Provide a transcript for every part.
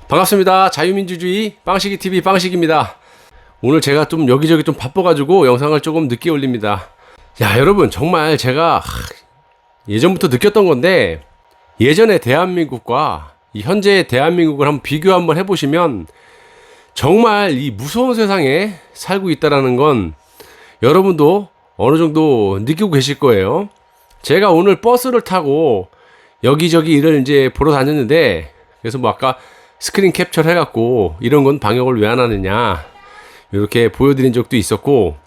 반갑습니다. 자유민주주의 빵식이TV 빵식입니다. 오늘 제가 좀 여기저기 좀 바빠가지고 영상을 조금 늦게 올립니다. 야, 여러분, 정말 제가 예전부터 느꼈던 건데, 예전의 대한민국과 이 현재의 대한민국을 한번 비교 한번 해보시면 정말 이 무서운 세상에 살고 있다라는 건 여러분도 어느 정도 느끼고 계실 거예요. 제가 오늘 버스를 타고 여기저기 일을 이제 보러 다녔는데, 그래서 뭐 아까 스크린 캡처를 해갖고 이런 건 방역을 왜 안 하느냐 이렇게 보여드린 적도 있었고,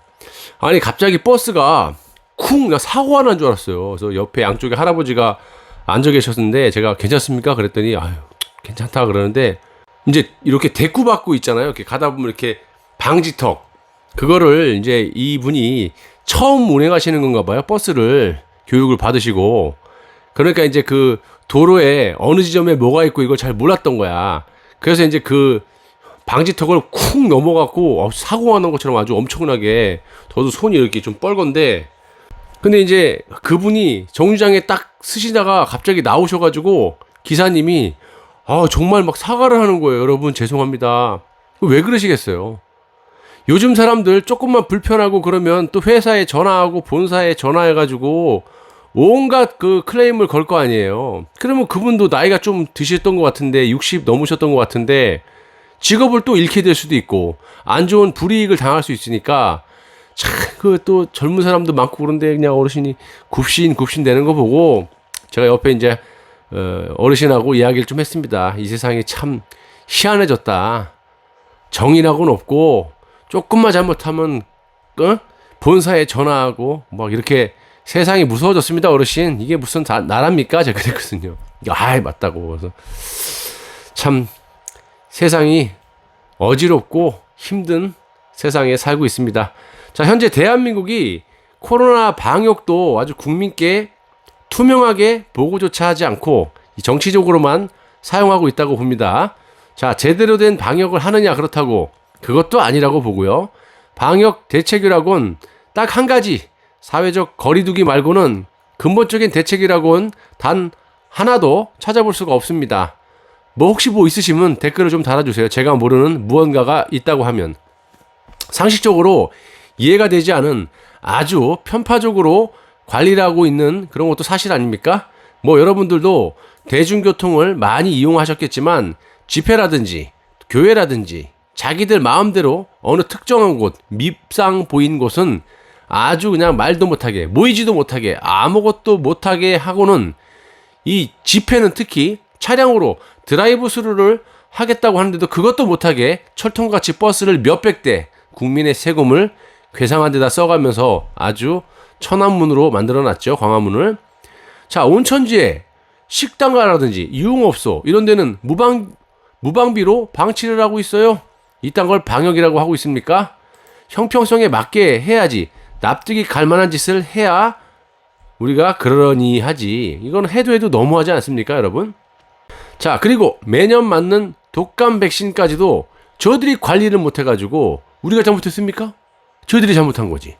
아니 갑자기 버스가 쿵 사고가 난 줄 알았어요. 그래서 옆에 양쪽에 할아버지가 앉아 계셨는데 제가 괜찮습니까? 그랬더니 아유 괜찮다 그러는데, 이제 이렇게 대꾸 받고 있잖아요. 이렇게 가다 보면 이렇게 방지턱, 그거를 이제 이분이 처음 운행하시는 건가 봐요. 버스를 교육을 받으시고, 그러니까 이제 그 도로에 어느 지점에 뭐가 있고 이걸 잘 몰랐던 거야. 그래서 이제 그 방지턱을 쿵 넘어갔고 사고가 난 것처럼 아주 엄청나게, 저도 손이 이렇게 좀 뻘건데, 근데 이제 그분이 정류장에 딱 쓰시다가 갑자기 나오셔가지고 기사님이 정말 막 사과를 하는 거예요. 여러분 죄송합니다. 왜 그러시겠어요? 요즘 사람들 조금만 불편하고 그러면 또 회사에 전화하고 본사에 전화해가지고 온갖 그 클레임을 걸 거 아니에요. 그러면 그분도 나이가 좀 드셨던 것 같은데, 60 넘으셨던 것 같은데 직업을 또 잃게 될 수도 있고 안 좋은 불이익을 당할 수 있으니까, 참 그 또 젊은 사람도 많고 그런데 그냥 어르신이 굽신 되는 거 보고 제가 옆에 이제 어르신하고 이야기를 좀 했습니다. 이 세상이 참 희한해졌다. 정의라고는 없고 조금만 잘못하면 본사에 전화하고 막 이렇게 세상이 무서워졌습니다, 어르신. 이게 무슨 나라입니까? 제가 그랬거든요. 맞다고. 그래서 참 세상이 어지럽고 힘든 세상에 살고 있습니다. 자, 현재 대한민국이 코로나 방역도 아주 국민께 투명하게 보고조차 하지 않고 정치적으로만 사용하고 있다고 봅니다. 자, 제대로 된 방역을 하느냐, 그렇다고 그것도 아니라고 보고요. 방역 대책이라고는 딱 한 가지, 사회적 거리두기 말고는 근본적인 대책이라고는 단 하나도 찾아볼 수가 없습니다. 뭐 혹시 뭐 있으시면 댓글을 좀 달아주세요. 제가 모르는 무언가가 있다고 하면. 상식적으로 이해가 되지 않은 아주 편파적으로 관리를 하고 있는 그런 것도 사실 아닙니까? 뭐 여러분들도 대중교통을 많이 이용하셨겠지만 집회라든지 교회라든지 자기들 마음대로 어느 특정한 곳, 밉상 보인 곳은 아주 그냥 말도 못하게, 모이지도 못하게, 아무것도 못하게 하고는, 이 집회는 특히 차량으로 드라이브 스루를 하겠다고 하는데도 그것도 못하게 철통같이 버스를 몇백 대 국민의 세금을 괴상한 데다 써가면서 아주 천안문으로 만들어놨죠, 광화문을. 자, 온천지에 식당가라든지 유흥업소 이런 데는 무방비로 방치를 하고 있어요. 이딴 걸 방역이라고 하고 있습니까? 형평성에 맞게 해야지. 납득이 갈 만한 짓을 해야 우리가 그러니 하지. 이건 해도 너무하지 않습니까, 여러분? 자, 그리고 매년 맞는 독감 백신까지도 저들이 관리를 못해가지고 우리가 잘못했습니까? 저들이 잘못한 거지.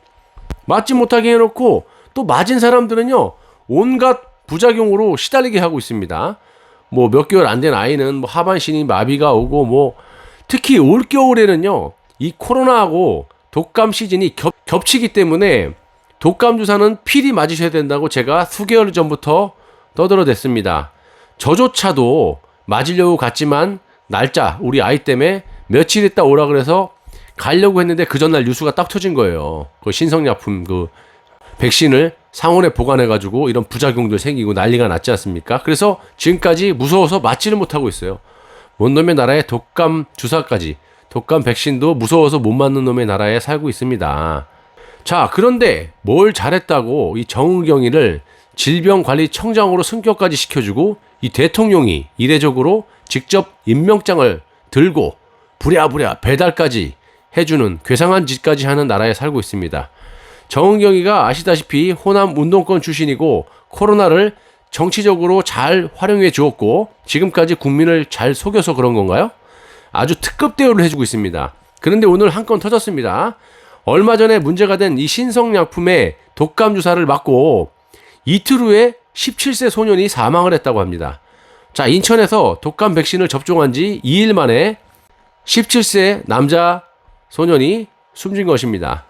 맞지 못하게 해놓고 또 맞은 사람들은요, 온갖 부작용으로 시달리게 하고 있습니다. 뭐 몇 개월 안 된 아이는 뭐 하반신이 마비가 오고, 뭐 특히 올 겨울에는요, 이 코로나하고 독감 시즌이 겹치기 때문에 독감 주사는 필히 맞으셔야 된다고 제가 수개월 전부터 떠들어댔습니다. 저조차도 맞으려고 갔지만 날짜, 우리 아이 때문에 며칠 있다 오라 그래서 가려고 했는데 그 전날 뉴스가 딱 터진 거예요. 그 신성약품 그 백신을 상온에 보관해가지고 이런 부작용들 생기고 난리가 났지 않습니까? 그래서 지금까지 무서워서 맞지를 못하고 있어요. 뭔 놈의 나라에 독감 주사까지, 독감 백신도 무서워서 못 맞는 놈의 나라에 살고 있습니다. 자, 그런데 뭘 잘했다고 이 정의경위를 질병관리청장으로 승격까지 시켜주고, 이 대통령이 이례적으로 직접 임명장을 들고 부랴부랴 배달까지 해주는 괴상한 짓까지 하는 나라에 살고 있습니다. 정의경위가 아시다시피 호남 운동권 출신이고 코로나를 정치적으로 잘 활용해 주었고 지금까지 국민을 잘 속여서 그런 건가요? 아주 특급 대우를 해주고 있습니다. 그런데 오늘 한 건 터졌습니다. 얼마 전에 문제가 된 이 신성약품의 독감 주사를 맞고 이틀 후에 17세 소년이 사망을 했다고 합니다. 자, 인천에서 독감 백신을 접종한 지 2일 만에 17세 남자 소년이 숨진 것입니다.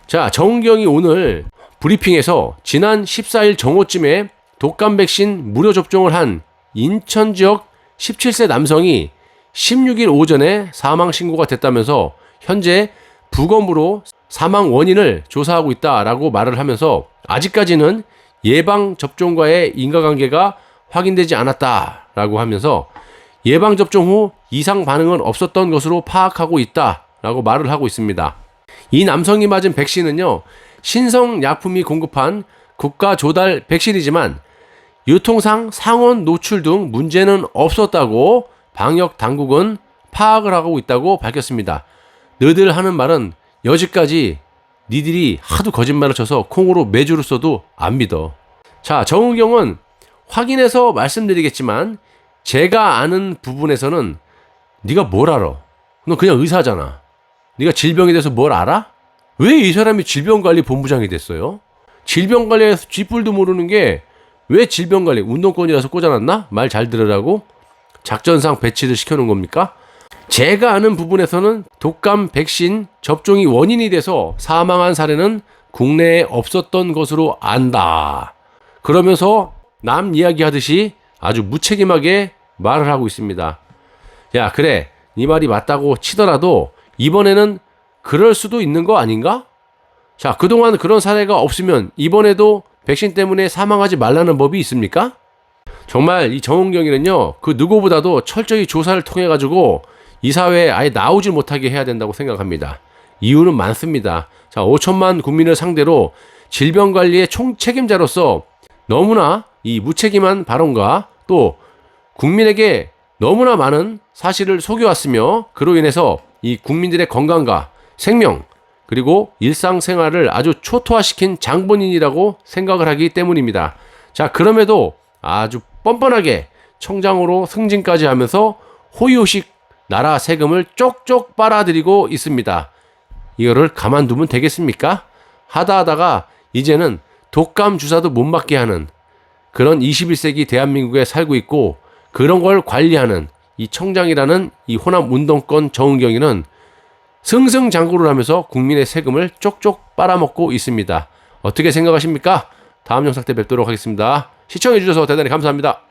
자, 정은경이 오늘 브리핑에서 지난 14일 정오쯤에 독감 백신 무료 접종을 한 인천 지역 17세 남성이 16일 오전에 사망 신고가 됐다면서 현재 부검으로 사망 원인을 조사하고 있다라고 말을 하면서 아직까지는 예방접종과의 인과관계가 확인되지 않았다라고 하면서 예방접종 후 이상 반응은 없었던 것으로 파악하고 있다라고 말을 하고 있습니다. 이 남성이 맞은 백신은요, 신성약품이 공급한 국가 조달 백신이지만 유통상 상온 노출 등 문제는 없었다고 방역 당국은 파악을 하고 있다고 밝혔습니다. 너들 하는 말은 여지까지 니들이 하도 거짓말을 쳐서 콩으로 매주를 써도 안 믿어. 자, 정은경은 확인해서 말씀드리겠지만 제가 아는 부분에서는 네가 뭘 알아? 너 그냥 의사잖아. 네가 질병에 대해서 뭘 알아? 왜 이 사람이 질병관리본부장이 됐어요? 질병관리에서 쥐뿔도 모르는 게 왜 질병관리, 운동권이라서 꽂아놨나? 말 잘 들으라고? 작전상 배치를 시켜놓은 겁니까? 제가 아는 부분에서는 독감 백신 접종이 원인이 돼서 사망한 사례는 국내에 없었던 것으로 안다. 그러면서 남 이야기하듯이 아주 무책임하게 말을 하고 있습니다. 야, 그래. 네 말이 맞다고 치더라도 이번에는 그럴 수도 있는 거 아닌가? 자, 그동안 그런 사례가 없으면 이번에도 백신 때문에 사망하지 말라는 법이 있습니까? 정말 이 정은경이는요, 그 누구보다도 철저히 조사를 통해 가지고 이 사회에 아예 나오질 못하게 해야 된다고 생각합니다. 이유는 많습니다. 자, 5천만 국민을 상대로 질병관리의 총책임자로서 너무나 이 무책임한 발언과 또 국민에게 너무나 많은 사실을 속여왔으며 그로 인해서 이 국민들의 건강과 생명 그리고 일상생활을 아주 초토화시킨 장본인이라고 생각을 하기 때문입니다. 자, 그럼에도 아주 뻔뻔하게 청장으로 승진까지 하면서 호의호식 나라 세금을 쪽쪽 빨아들이고 있습니다. 이거를 가만두면 되겠습니까? 하다하다가 이제는 독감 주사도 못 맞게 하는 그런 21세기 대한민국에 살고 있고 그런 걸 관리하는 이 청장이라는 이 호남 운동권 정은경이는 승승장구를 하면서 국민의 세금을 쪽쪽 빨아먹고 있습니다. 어떻게 생각하십니까? 다음 영상 때 뵙도록 하겠습니다. 시청해주셔서 대단히 감사합니다.